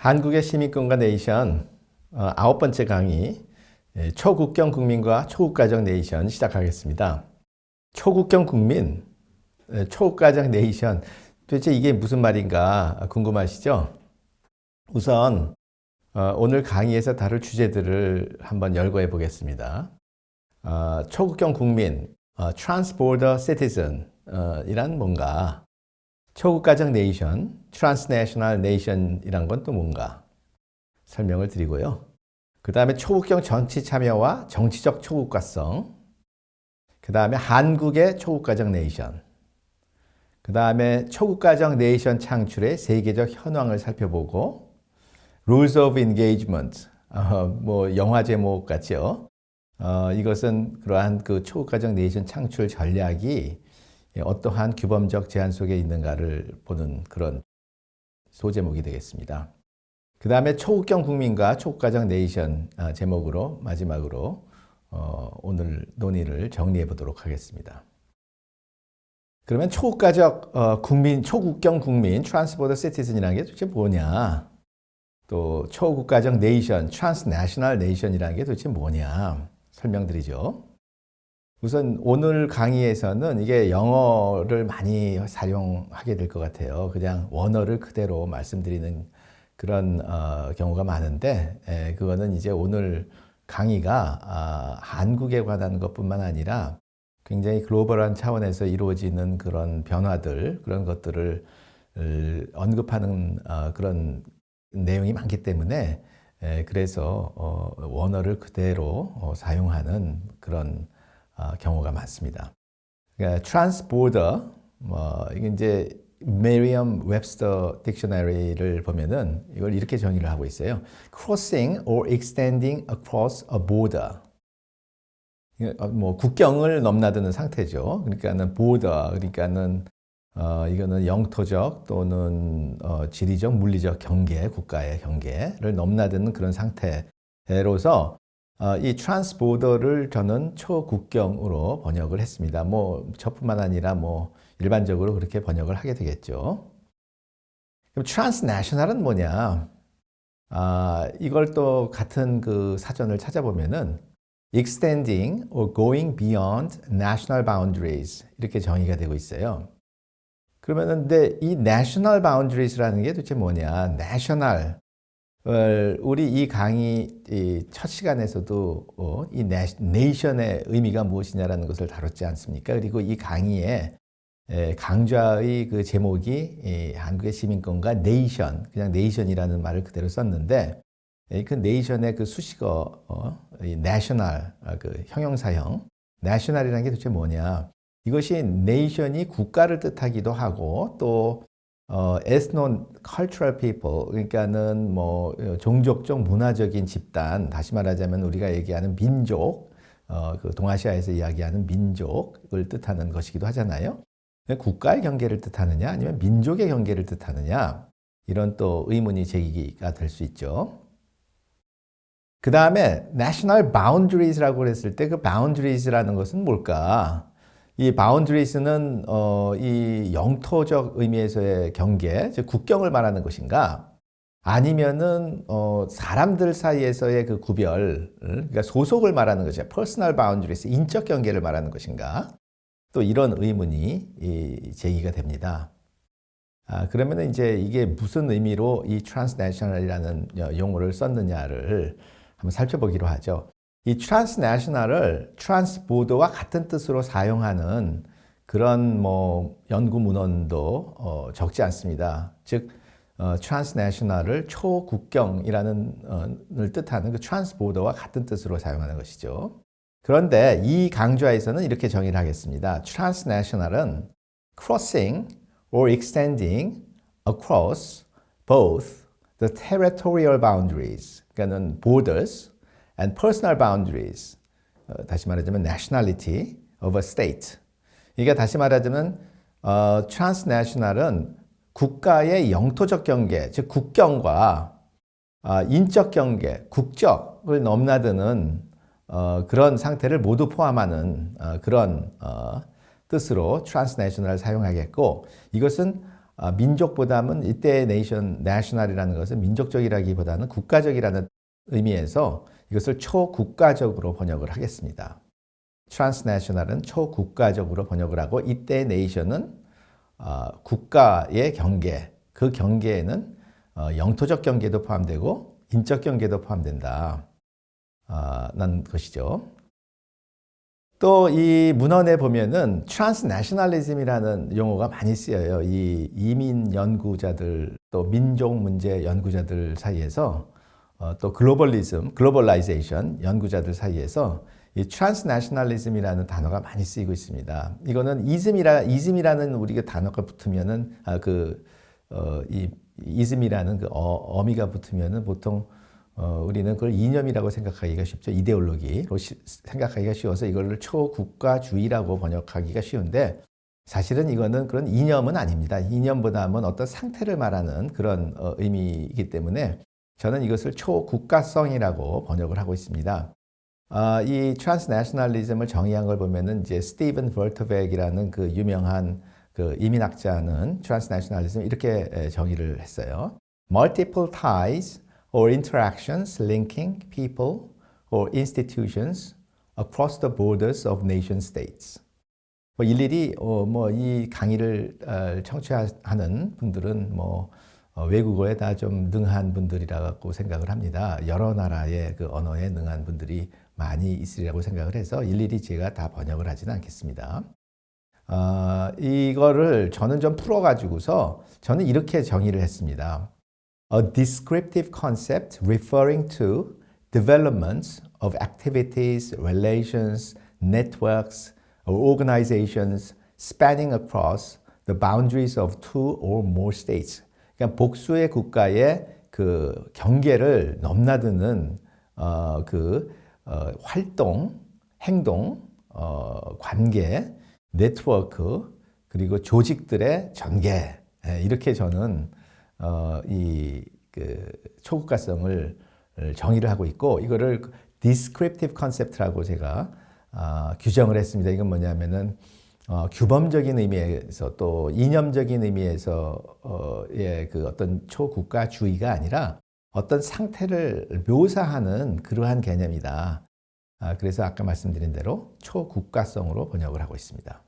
한국의 시민권과 네이션 아홉 번째 강의 초국경 국민과 초국가정 네이션 시작하겠습니다. 초국경 국민, 초국가정 네이션 도대체 이게 무슨 말인가 궁금하시죠? 우선 오늘 강의에서 다룰 주제들을 한번 열거해 보겠습니다. 초국경 국민, Transborder Citizen 이란 뭔가? 초국가정 네이션, 트랜스내셔널 네이션이란 건 또 뭔가 설명을 드리고요. 그 다음에 초국경 정치 참여와 정치적 초국가성, 그 다음에 한국의 초국가정 네이션, 그 다음에 초국가정 네이션 창출의 세계적 현황을 살펴보고 Rules of Engagement, 뭐 영화 제목 같죠. 이것은 그러한 그 초국가정 네이션 창출 전략이 어떠한 규범적 제한 속에 있는가를 보는 그런 소제목이 되겠습니다. 그 다음에 초국경 국민과 초국가정 네이션 제목으로 마지막으로 오늘 논의를 정리해 보도록 하겠습니다. 그러면 초국가적 국민, 초국경 국민, 트랜스보더 시티즌이라는 게 도대체 뭐냐? 또 초국가정 네이션, 트랜스내셔널 네이션이라는 게 도대체 뭐냐? 설명드리죠. 우선 오늘 강의에서는 이게 영어를 많이 사용하게 될 것 같아요. 그냥 원어를 그대로 말씀드리는 그런 경우가 많은데 그거는 이제 오늘 강의가 한국에 관한 것뿐만 아니라 굉장히 글로벌한 차원에서 이루어지는 그런 변화들, 그런 것들을 언급하는 그런 내용이 많기 때문에 그래서 원어를 그대로 사용하는 그런 경우가 많습니다. 그러니까 transborder, 이게 이제 Merriam-Webster 딕셔너리를 보면은 이걸 이렇게 정의를 하고 있어요. Crossing or extending across a border. 뭐 국경을 넘나드는 상태죠. 그러니까는 border, 그러니까는 이거는 영토적 또는 지리적, 물리적 경계, 국가의 경계를 넘나드는 그런 상태로서 이 트랜스보더를 저는 초국경으로 번역을 했습니다. 뭐 저뿐만 아니라 뭐 일반적으로 그렇게 번역을 하게 되겠죠. 그럼 트랜스내셔널은 뭐냐? 이걸 또 같은 그 사전을 찾아보면은 extending or going beyond national boundaries 이렇게 정의가 되고 있어요. 그러면은 근데 이 national boundaries라는 게 도대체 뭐냐? national 우리 이 강의 첫 시간에서도 이 네이션의 의미가 무엇이냐라는 것을 다뤘지 않습니까? 그리고 이 강의에 강좌의 그 제목이 한국의 시민권과 네이션, 그냥 네이션이라는 말을 그대로 썼는데 그 네이션의 그 수식어, 이 national, 그 형용사형, national이라는 게 도대체 뭐냐? 이것이 네이션이 국가를 뜻하기도 하고 또 ethno cultural people 그러니까는 뭐 종족적 문화적인 집단 다시 말하자면 우리가 얘기하는 민족 그 동아시아에서 이야기하는 민족을 뜻하는 것이기도 하잖아요. 국가의 경계를 뜻하느냐 아니면 민족의 경계를 뜻하느냐 이런 또 의문이 제기가 될 수 있죠. 그 다음에 national boundaries라고 그랬을 때 그 boundaries라는 것은 뭘까? 이 boundaries는 이 영토적 의미에서의 경계, 즉 국경을 말하는 것인가? 아니면은 사람들 사이에서의 그 구별, 그러니까 소속을 말하는 것이야. personal boundaries, 인적 경계를 말하는 것인가? 또 이런 의문이 제기가 됩니다. 그러면은 이제 이게 무슨 의미로 이 transnational이라는 용어를 썼느냐를 한번 살펴보기로 하죠. 이 transnational을 transborder와 같은 뜻으로 사용하는 그런 뭐 연구 문헌도 적지 않습니다. 즉 transnational을 초국경이라는 을 뜻하는 그 transborder와 같은 뜻으로 사용하는 것이죠. 그런데 이 강좌에서는 이렇게 정의를 하겠습니다. transnational은 crossing or extending across both the territorial boundaries, 그러니까는 borders and personal boundaries, 다시 말하자면 nationality of a state. 이게 다시 말하자면 transnational은 국가의 영토적 경계, 즉 국경과 인적 경계, 국적을 넘나드는 그런 상태를 모두 포함하는 그런 뜻으로 transnational을 사용하겠고 이것은 민족보다는 이때 national이라는 것은 민족적이라기보다는 국가적이라는 의미에서 이것을 초국가적으로 번역을 하겠습니다. transnational은 초국가적으로 번역을 하고 이때 nation은 국가의 경계, 그 경계에는 영토적 경계도 포함되고 인적 경계도 포함된다. 는 것이죠. 또 이 문헌에 보면은 transnationalism이라는 용어가 많이 쓰여요. 이 이민 연구자들 또 민족 문제 연구자들 사이에서 또 글로벌라이제이션 연구자들 사이에서 이 transnationalism이라는 단어가 많이 쓰이고 있습니다. 이거는 ism이라는 우리가 단어가 붙으면은 이 ism이라는 그 어미가 붙으면은 보통 우리는 그걸 이념이라고 생각하기가 쉽죠. 이데올로기로 생각하기가 쉬워서 이거를 초국가주의라고 번역하기가 쉬운데 사실은 이거는 그런 이념은 아닙니다. 이념보다는 어떤 상태를 말하는 그런 의미이기 때문에 저는 이것을 초국가성이라고 번역을 하고 있습니다. 이 transnationalism을 정의한 걸 보면은 이제 스티븐 벌터백이라는 그 유명한 그 이민학자는 transnationalism 이렇게 정의를 했어요. Multiple ties or interactions linking people or institutions across the borders of nation states. 일일이 이 강의를 청취하는 분들은 외국어에 다 좀 능한 분들이라고 생각을 합니다. 여러 나라의 그 언어에 능한 분들이 많이 있으리라고 생각을 해서 일일이 제가 다 번역을 하지는 않겠습니다. 이거를 저는 좀 풀어가지고서 저는 이렇게 정의를 했습니다. A descriptive concept referring to developments of activities, relations, networks, or organizations spanning across the boundaries of two or more states. 그러니까 복수의 국가의 그 경계를 넘나드는 활동, 행동, 관계, 네트워크, 그리고 조직들의 전개. 이렇게 저는 초국가성을 정의를 하고 있고 이거를 descriptive concept라고 제가 규정을 했습니다. 이건 뭐냐면은 규범적인 의미에서 또 이념적인 의미에서의 그 어떤 초국가주의가 아니라 어떤 상태를 묘사하는 그러한 개념이다. 그래서 아까 말씀드린 대로 초국가성으로 번역을 하고 있습니다.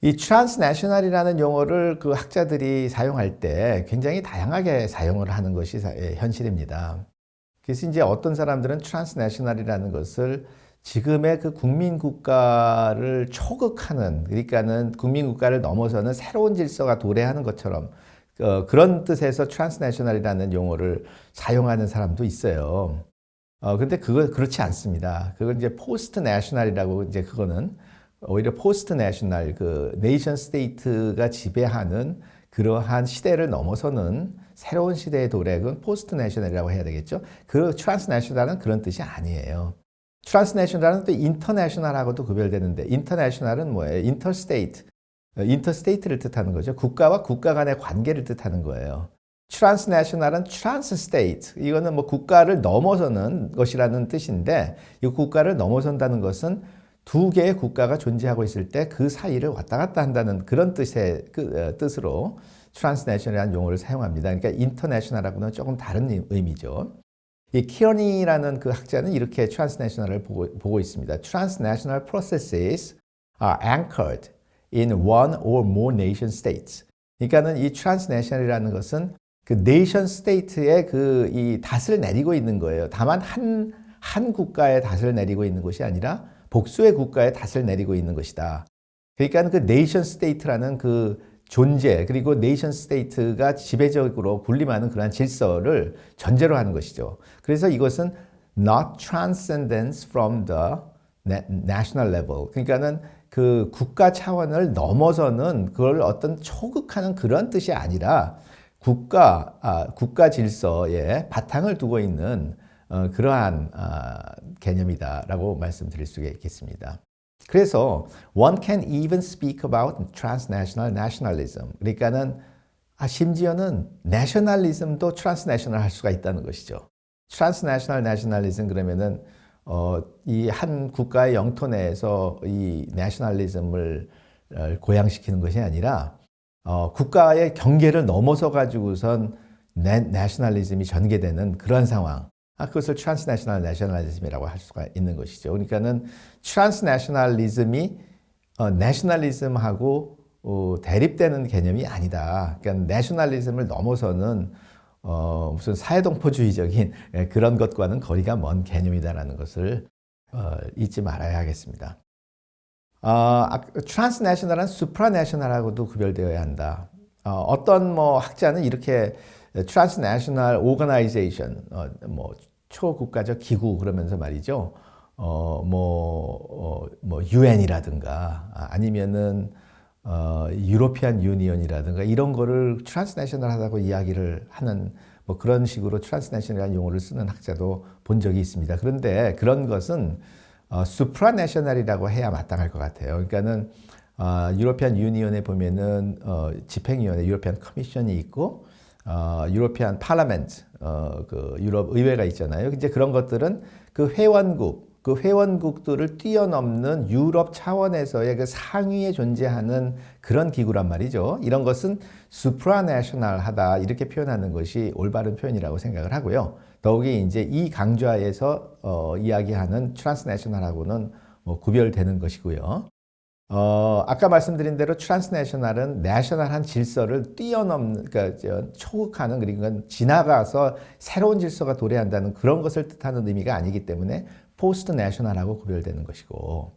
이 transnational이라는 용어를 그 학자들이 사용할 때 굉장히 다양하게 사용을 하는 것이 현실입니다. 그래서 이제 어떤 사람들은 transnational이라는 것을 지금의 그 국민국가를 초극하는, 그러니까는 국민국가를 넘어서는 새로운 질서가 도래하는 것처럼 그런 뜻에서 transnational이라는 용어를 사용하는 사람도 있어요. 근데 그렇지 않습니다. 그건 이제 post national이라고 이제 그거는 오히려 포스트 내셔널, 그 네이션 스테이트가 지배하는 그러한 시대를 넘어서는 새로운 시대의 도래는 포스트 내셔널이라고 해야 되겠죠. 그 트랜스내셔널은 그런 뜻이 아니에요. 트랜스내셔널은 또 인터내셔널하고도 구별되는데 인터내셔널은 뭐예요? 인터스테이트를 뜻하는 거죠. 국가와 국가 간의 관계를 뜻하는 거예요. 트랜스내셔널은 트랜스스테이트, 이거는 국가를 넘어서는 것이라는 뜻인데 이 국가를 넘어선다는 것은 두 개의 국가가 존재하고 있을 때 그 사이를 왔다 갔다 한다는 그런 뜻으로 transnational이라는 용어를 사용합니다. 그러니까 international하고는 조금 다른 의미죠. 이 키어니라는 그 학자는 이렇게 transnational을 보고 있습니다. Transnational processes are anchored in one or more nation states. 그러니까는 이 transnational이라는 것은 그 nation state의 이 닷을 내리고 있는 거예요. 다만 한 국가의 닷을 내리고 있는 것이 아니라 복수의 국가에 닷을 내리고 있는 것이다. 그러니까 그 네이션 스테이트라는 그 존재 그리고 네이션 스테이트가 지배적으로 군림하는 그러한 질서를 전제로 하는 것이죠. 그래서 이것은 not transcendence from the national level. 그러니까는 그 국가 차원을 넘어서는 그걸 어떤 초극하는 그런 뜻이 아니라 국가 질서에 바탕을 두고 있는 그러한 개념이다라고 말씀드릴 수가 있겠습니다. 그래서 one can even speak about transnational nationalism. 그러니까는 심지어는 nationalism도 transnational 할 수가 있다는 것이죠. transnational nationalism 그러면은 이 한 국가의 영토 내에서 이 nationalism을 고양시키는 것이 아니라 국가의 경계를 넘어서 가지고선 내셔널리즘이 전개되는 그런 상황. 그것을 트랜스내셔널 내셔널리즘이라고 할 수가 있는 것이죠. 그러니까는 트랜스내셔널리즘이 내셔널리즘하고 대립되는 개념이 아니다. 그러니까 내셔널리즘을 넘어서는 무슨 사회동포주의적인 그런 것과는 거리가 먼 개념이다라는 것을 잊지 말아야 하겠습니다. 트랜스내셔널은 수프라내셔널하고도 구별되어야 한다. 어떤 뭐 학자는 이렇게 트랜스내셔널 오거나이제이션, 뭐 초국가적 기구 그러면서 말이죠. UN이라든가 아니면은 유로피안 유니언이라든가 이런 거를 트랜스내셔널하다고 이야기를 하는 뭐 그런 식으로 트랜스내셔널이라는 용어를 쓰는 학자도 본 적이 있습니다. 그런데 그런 것은 수프라내셔널이라고 해야 마땅할 것 같아요. 그러니까는 유로피안 유니언에 보면은 집행위원회 유로피안 커미션이 있고 유로피안 파라멘트 그 유럽 의회가 있잖아요. 이제 그런 것들은 그 회원국들을 뛰어넘는 유럽 차원에서의 그 상위에 존재하는 그런 기구란 말이죠. 이런 것은 수프라내셔널하다 이렇게 표현하는 것이 올바른 표현이라고 생각을 하고요. 더욱이 이제 이 강좌에서 이야기하는 트랜스내셔널하고는 뭐 구별되는 것이고요. 아까 말씀드린 대로 트랜스내셔널은 내셔널한 질서를 뛰어넘는, 그러니까 초국하는, 그러니까 지나가서 새로운 질서가 도래한다는 그런 것을 뜻하는 의미가 아니기 때문에 포스트 내셔널하고 구별되는 것이고,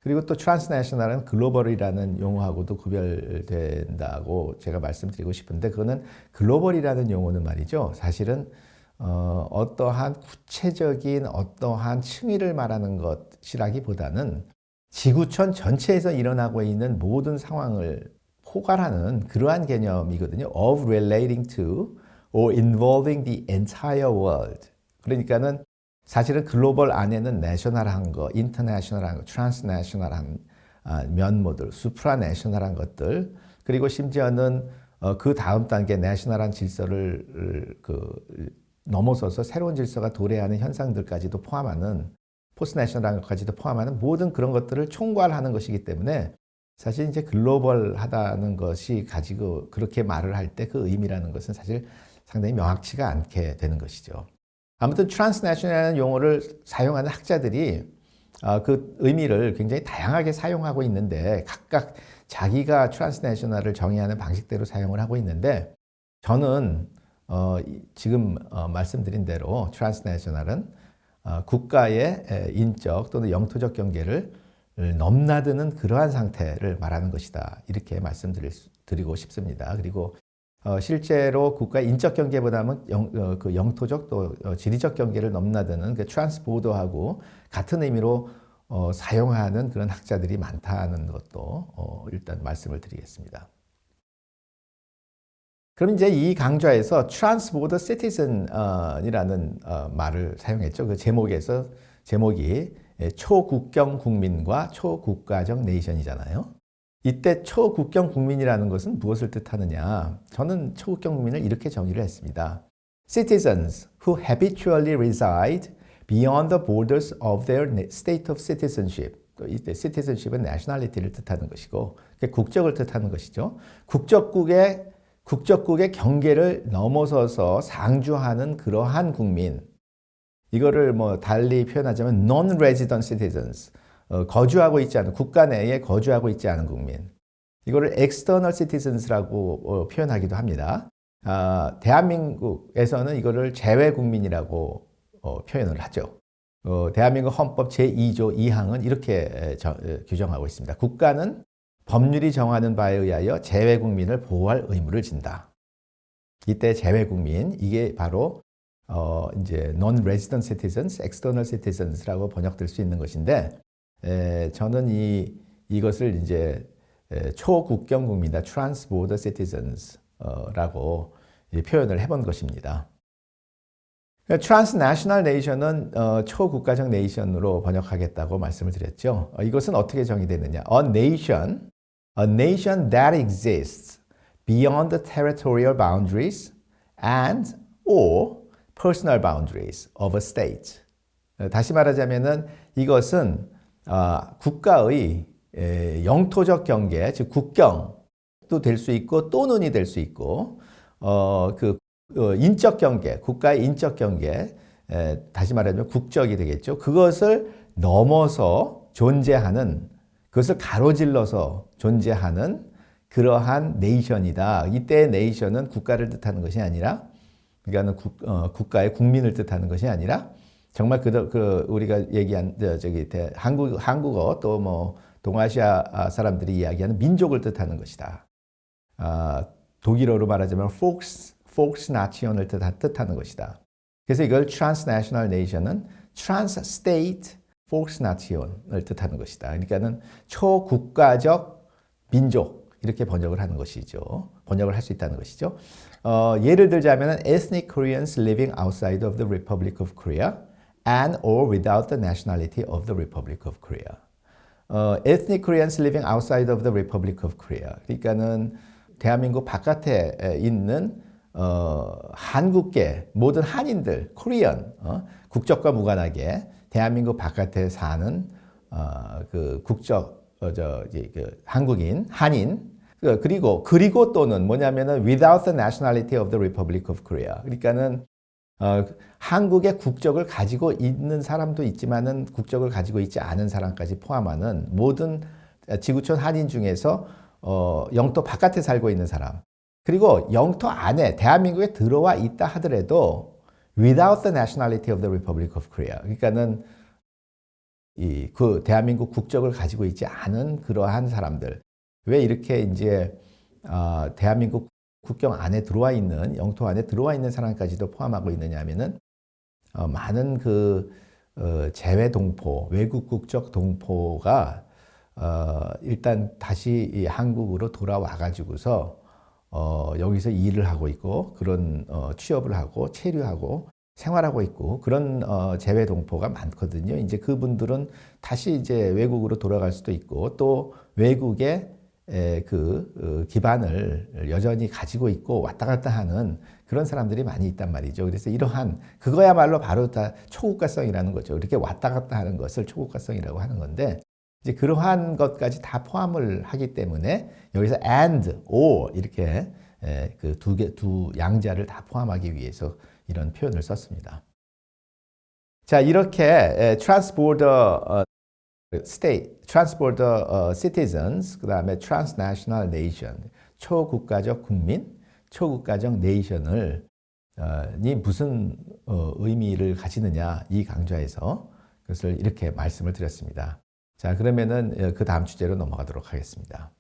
그리고 또 트랜스내셔널은 글로벌이라는 용어하고도 구별된다고 제가 말씀드리고 싶은데, 그거는 글로벌이라는 용어는 말이죠. 사실은 어떠한 구체적인 어떠한 층위를 말하는 것이라기보다는 지구촌 전체에서 일어나고 있는 모든 상황을 포괄하는 그러한 개념이거든요. of relating to or involving the entire world. 그러니까는 사실은 글로벌 안에는 내셔널한 거, 인터내셔널한 거, 트랜스내셔널한 면모들, 수프라내셔널한 것들, 그리고 심지어는 그 다음 단계 내셔널한 질서를 넘어서서 새로운 질서가 도래하는 현상들까지도 포함하는 포스트내셔널한 것까지도 포함하는 모든 그런 것들을 총괄하는 것이기 때문에 사실 이제 글로벌하다는 것이 가지고 그렇게 말을 할 때 그 의미라는 것은 사실 상당히 명확치가 않게 되는 것이죠. 아무튼 트랜스내셔널이라는 용어를 사용하는 학자들이 그 의미를 굉장히 다양하게 사용하고 있는데 각각 자기가 트랜스내셔널을 정의하는 방식대로 사용을 하고 있는데 저는 지금 말씀드린 대로 트랜스내셔널은 국가의 인적 또는 영토적 경계를 넘나드는 그러한 상태를 말하는 것이다. 이렇게 말씀드리고 싶습니다. 그리고 실제로 국가의 인적 경계보다는 그 영토적 또 지리적 경계를 넘나드는 그 트랜스보더하고 같은 의미로 사용하는 그런 학자들이 많다는 것도 일단 말씀을 드리겠습니다. 그럼 이제 이 강좌에서 Transborder Citizen이라는 말을 사용했죠. 그 제목이 초국경 국민과 초국가적 네이션이잖아요. 이때 초국경 국민이라는 것은 무엇을 뜻하느냐? 저는 초국경 국민을 이렇게 정의를 했습니다. Citizens who habitually reside beyond the borders of their state of citizenship. 이때 citizenship은 nationality를 뜻하는 것이고 국적을 뜻하는 것이죠. 국적국의 경계를 넘어서서 상주하는 그러한 국민. 이거를 뭐 달리 표현하자면 non-resident citizens. 거주하고 있지 않은, 국가 내에 거주하고 있지 않은 국민. 이거를 external citizens라고 표현하기도 합니다. 대한민국에서는 이거를 재외 국민이라고 표현을 하죠. 대한민국 헌법 제2조 2항은 이렇게 규정하고 있습니다. 국가는 법률이 정하는 바에 의하여 재외 국민을 보호할 의무를 진다. 이때 재외 국민, 이게 바로 이제 non-resident citizens, external citizens라고 번역될 수 있는 것인데, 저는 이것을 이제 초국경 국민이다, transborder citizens라고 표현을 해본 것입니다. transnational nation은 초국가적 네이션으로 번역하겠다고 말씀을 드렸죠. 이것은 어떻게 정의되느냐? A nation that exists beyond the territorial boundaries and or personal boundaries of a state. 다시 말하자면은 이것은 국가의 영토적 경계, 즉 국경, 될 수 있고 또는이 될 수 있고 인적 경계, 국가의 인적 경계, 다시 말하면 국적이 되겠죠. 그것을 넘어서 존재하는, 그것을 가로질러서 존재하는 그러한 네이션이다. 이때의 네이션은 국가를 뜻하는 것이 아니라, 그러니까 국가의 국민을 뜻하는 것이 아니라 정말 우리가 얘기한 한국어 또 뭐 동아시아 사람들이 이야기하는 민족을 뜻하는 것이다. 독일어로 말하자면 Volksnation을 뜻하는 것이다. 그래서 이걸 Transnational Nation은 Trans-State Volksnation을 뜻하는 것이다. 그러니까는 초국가적 민족 이렇게 번역을 하는 것이죠. 번역을 할 수 있다는 것이죠. 예를 들자면 Ethnic Koreans living outside of the Republic of Korea and or without the nationality of the Republic of Korea. Ethnic Koreans living outside of the Republic of Korea. 그러니까는 대한민국 바깥에 있는 한국계 모든 한인들, 코리안, 국적과 무관하게 대한민국 바깥에 사는 한국인, 한인, 그리고 또는 뭐냐면은 without the nationality of the Republic of Korea. 그러니까는 한국의 국적을 가지고 있는 사람도 있지만은 국적을 가지고 있지 않은 사람까지 포함하는 모든 지구촌 한인 중에서 영토 바깥에 살고 있는 사람, 그리고 영토 안에 대한민국에 들어와 있다 하더라도 without the nationality of the Republic of Korea. 그러니까는 그 대한민국 국적을 가지고 있지 않은 그러한 사람들. 왜 이렇게 이제 대한민국 국경 안에 들어와 있는, 영토 안에 들어와 있는 사람까지도 포함하고 있느냐 하면은 많은 재외 동포, 외국 국적 동포가 일단 다시 이 한국으로 돌아와 가지고서 여기서 일을 하고 있고 그런 취업을 하고 체류하고 생활하고 있고 그런 재외 동포가 많거든요. 이제 그분들은 다시 이제 외국으로 돌아갈 수도 있고 또 외국의 기반을 여전히 가지고 있고 왔다 갔다 하는 그런 사람들이 많이 있단 말이죠. 그래서 그거야말로 바로 다 초국가성이라는 거죠. 이렇게 왔다 갔다 하는 것을 초국가성이라고 하는 건데, 이제 그러한 것까지 다 포함을 하기 때문에 여기서 and, or 이렇게 두 양자를 다 포함하기 위해서 이런 표현을 썼습니다. 자, 이렇게 transborder citizens, 그 다음에 transnational nation, 초국가적 국민, 초국가적 네이션이 무슨 의미를 가지느냐, 이 강좌에서 그것을 이렇게 말씀을 드렸습니다. 자, 그러면은 그 다음 주제로 넘어가도록 하겠습니다.